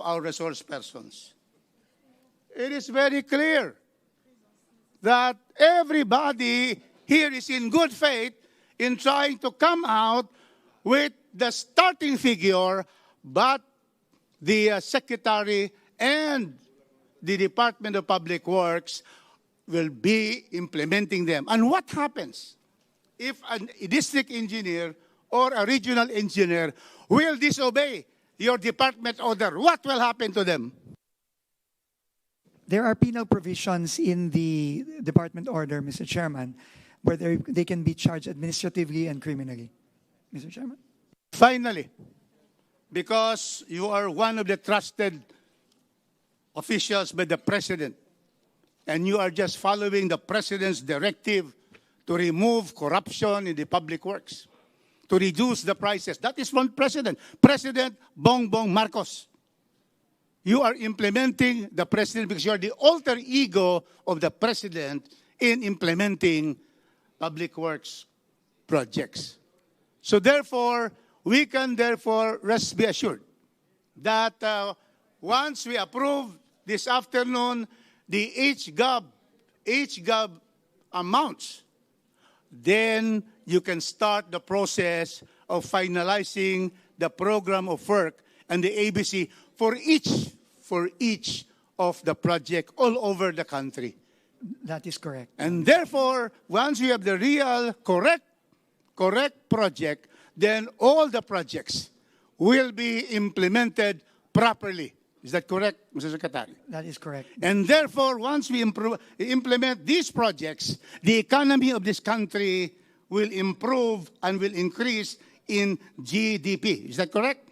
our resource persons. It is very clear that everybody here is in good faith in trying to come out with the starting figure, but the Secretary and the Department of Public Works will be implementing them. And what happens if a district engineer or a regional engineer will disobey your department order? What will happen to them? There are penal provisions in the department order, Mr. Chairman, where they can be charged administratively and criminally. Mr. Chairman? Finally, because you are one of the trusted officials by the President, and you are just following the President's directive to remove corruption in the public works, to reduce the prices. That is from President Bongbong Marcos. You are implementing the President because you are the alter ego of the President in implementing public works projects. So therefore, we can rest be assured that once we approve this afternoon the HGAB amounts, then you can start the process of finalizing the program of work and the ABC for each of the project all over the country. That is correct. And therefore, once we have the real correct project, then all the projects will be implemented properly. Is that correct, Mr. Secretary? That is correct. And therefore, once we implement these projects, the economy of this country will improve and will increase in GDP. Is that correct?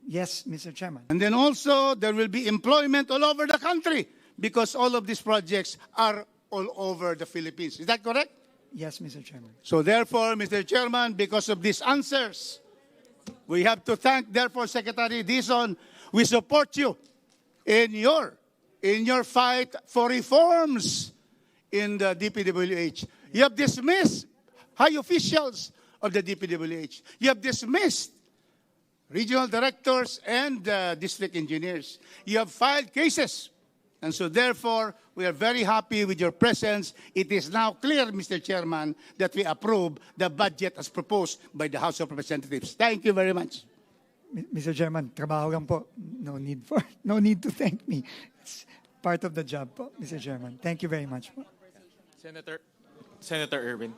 Yes, Mr. Chairman. And then also, there will be employment all over the country because all of these projects are all over the Philippines. Is that correct? Yes, Mr. Chairman. So therefore, Mr. Chairman, because of these answers, we have to thank, therefore, Secretary Dizon. We support you in your fight for reforms in the DPWH. You have dismissed high officials of the DPWH. You have dismissed regional directors and district engineers. You have filed cases. And so therefore, we are very happy with your presence. It is now clear, Mr. Chairman, that we approve the budget as proposed by the House of Representatives. Thank you very much. Mr. Chairman, trabaho lang po. No need to thank me. It's part of the job po, Mr. Chairman. Thank you very much po. Senator Erwin.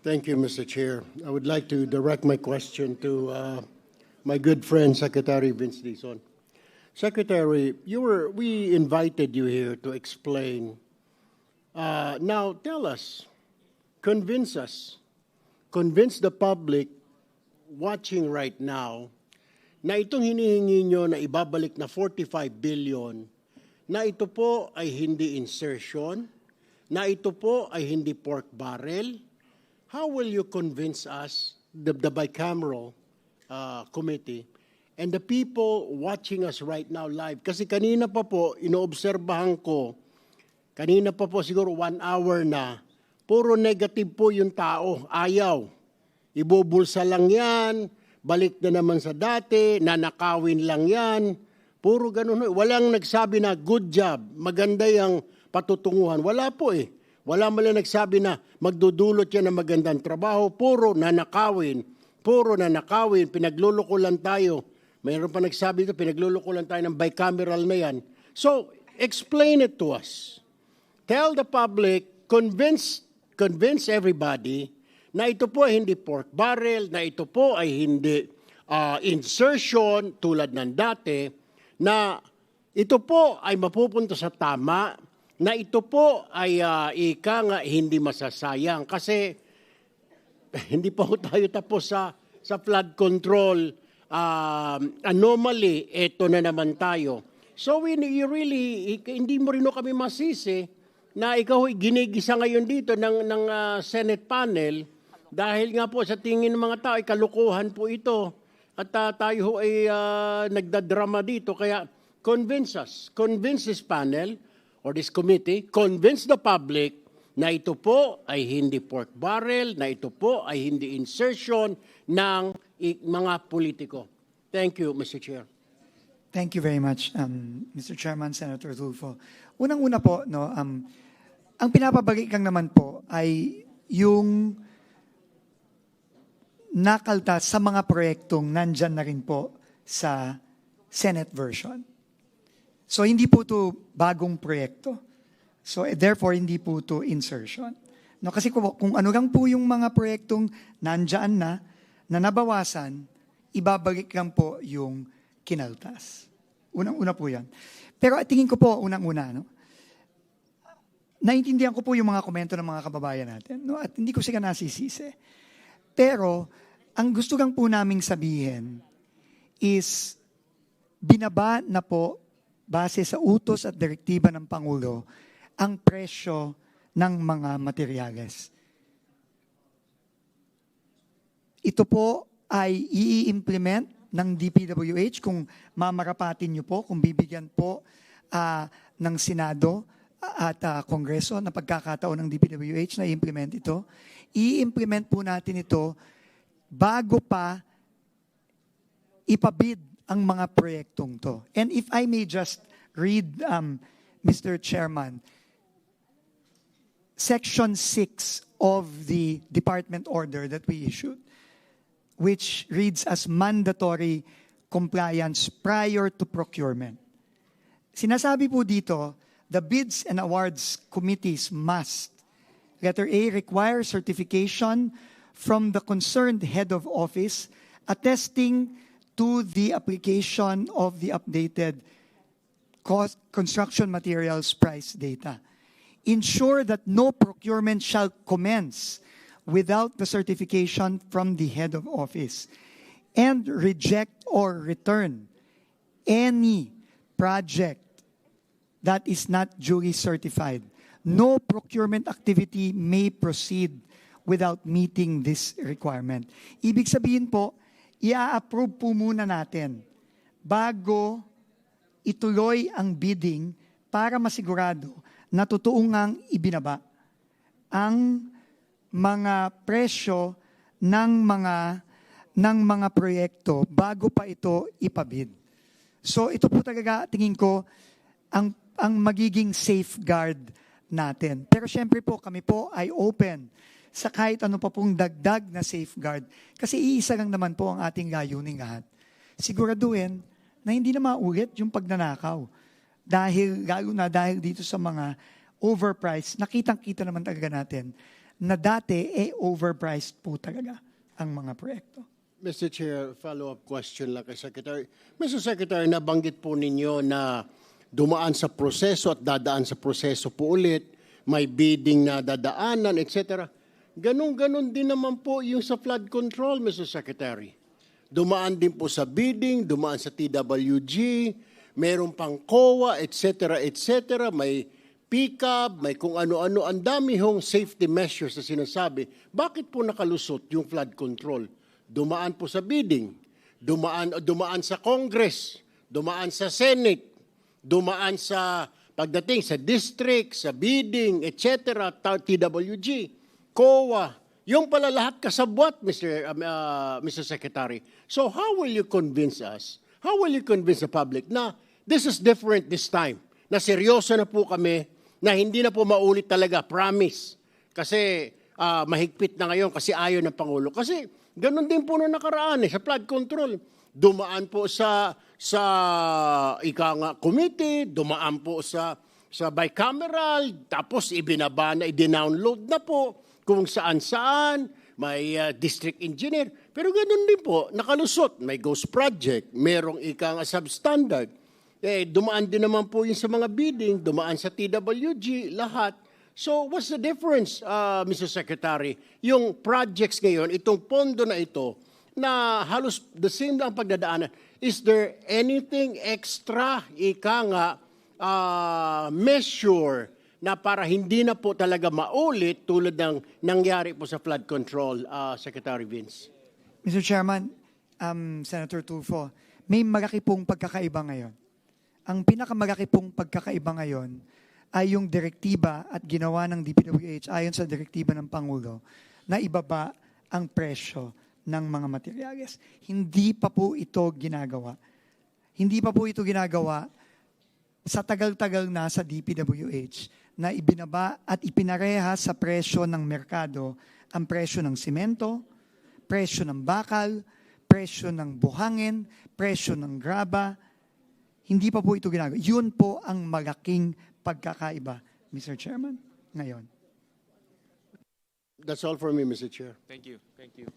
Thank you, Mr. Chair. I would like to direct my question to my good friend, Secretary Vince Dizon. Secretary, we invited you here to explain. Now, tell us, convince the public watching right now na itong hinihingi nyo na ibabalik na 45 billion, na ito po ay hindi insertion, na ito po ay hindi pork barrel. How will you convince us, the bicameral committee, and the people watching us right now live? Kasi kanina pa po, inoobserbahan ko, kanina pa po siguro 1 hour na, puro negative po yung tao, ayaw. Ibubulsa lang yan, balik na naman sa dati, nanakawin lang yan, puro ganun. Walang nagsabi na good job, maganda yung patutunguhan. Wala po eh. Wala man lang nagsabi na magdudulot yan ng magandang trabaho, puro nanakawin, pinagluloko lang tayo. Mayroon pa nagsabi ito, pinagluloko lang tayo ng bicameral na yan. So, explain it to us. Tell the public, convince everybody na ito po ay hindi pork barrel, na ito po ay hindi insertion tulad ng dati, na ito po ay mapupunta sa tama, na ito po ay hindi masasayang. Kasi hindi pa tayo tapos sa flood control anomaly, ito na naman tayo. So hindi mo rin kami masisi na ikaw ay ginigisa ngayon dito ng Senate panel dahil nga po sa tingin ng mga tao ay kalukuhan po ito at tayo ay nagdadrama dito. Kaya convince this panel or this committee, convince the public na ito po ay hindi pork barrel, na ito po ay hindi insertion ng mga politiko. Thank you, Mr. Chair. Thank you very much, Mr. Chairman, Senator Tulfo. Unang-una po, no, ang pinapabalik lang naman po ay yung nakaltas sa mga proyektong nandyan na rin po sa Senate version. So hindi po ito bagong proyekto. So therefore, hindi po ito insertion. No, kasi kung ano lang po yung mga proyektong nandyan na nabawasan, ibabalik lang po yung kinaltas. Unang-una po yan. Pero tingin ko po, unang-una, no? Naintindihan ko po yung mga komento ng mga kababayan natin, no? At hindi ko sila nasisisi. Pero, ang gusto lang po naming sabihin is, binaba na po, base sa utos at direktiba ng Pangulo, ang presyo ng mga materyales. Ito po ay i-implement ng DPWH kung mamarapatin niyo po, kung bibigyan po ng Senado at Kongreso na pagkakataon ng DPWH na i-implement ito. I-implement po natin ito bago pa ipabid ang mga proyektong to. And if I may just read, Mr. Chairman, Section 6 of the department order that we issued, which reads as mandatory compliance prior to procurement. Sinasabi po dito, the bids and awards committees must, letter A, require certification from the concerned head of office attesting to the application of the updated construction materials price data. Ensure that no procurement shall commence without the certification from the head of office, and reject or return any project that is not duly certified. No procurement activity may proceed without meeting this requirement. Ibig sabihin po, i-approve po muna natin bago ituloy ang bidding para masigurado na totoo ngang ibinaba ang mga presyo ng mga proyekto bago pa ito ipabid. So ito po talaga tingin ko ang magiging safeguard natin. Pero syempre po kami po ay open sa kahit ano pa pong dagdag na safeguard kasi iisa lang naman po ang ating layunin lahat. Siguraduhin na hindi na maulit yung pagnanakaw. Lalo na dahil dito sa mga overpriced, nakitang-kita naman talaga natin na dati overpriced po talaga ang mga proyekto. Mr. Chair, follow-up question lang kay Secretary. Mr. Secretary, nabanggit po ninyo na dumaan sa proseso at dadaan sa proseso po ulit, may bidding na dadaanan, etc. Ganon-ganon din naman po yung sa flood control, Mr. Secretary. Dumaan din po sa bidding, dumaan sa TWG, meron pang COA, etc., etc., may pick-up, may kung ano-ano, ang dami hong safety measures na sinasabi. Bakit po nakalusot yung flood control? Dumaan po sa bidding, dumaan sa Congress, dumaan sa Senate, dumaan sa pagdating sa district, sa bidding, etc., TWG, COA, yung pala lahat kasabwat, Mr. Secretary. So how will you convince us, how will you convince the public na this is different this time, na seryoso na po kami, na hindi na po maulit talaga, promise. Kasi mahigpit na ngayon kasi ayaw ng Pangulo. Kasi ganun din po nung nakaraan sa flood control. Dumaan po sa committee, dumaan po sa bicameral, tapos ibinaba na, i-download na po kung saan-saan, may district engineer. Pero ganun din po, nakalusot. May ghost project, merong substandard. Dumaan din naman po yun sa mga bidding, dumaan sa TWG, lahat. So what's the difference, Mr. Secretary? Yung projects ngayon, itong pondo na ito, na halos the same lang pagdadaanan, is there anything extra, measure na para hindi na po talaga maulit tulad ng nangyari po sa flood control, Secretary Vince? Mr. Chairman, Senator Tulfo, may malaki pong pagkakaiba ngayon. Ang pinakamalaki pong pagkakaiba ngayon ay yung direktiba at ginawa ng DPWH ayon sa direktiba ng Pangulo na ibaba ang presyo ng mga materyales. Hindi pa po ito ginagawa. Hindi pa po ito ginagawa sa tagal-tagal na sa DPWH na ibinaba at ipinareha sa presyo ng merkado ang presyo ng simento, presyo ng bakal, presyo ng buhangin, presyo ng graba. Hindi pa po ito ginagawa. Yun po ang malaking pagkakaiba, Mr. Chairman, ngayon. That's all for me, Mr. Chair. Thank you. Thank you.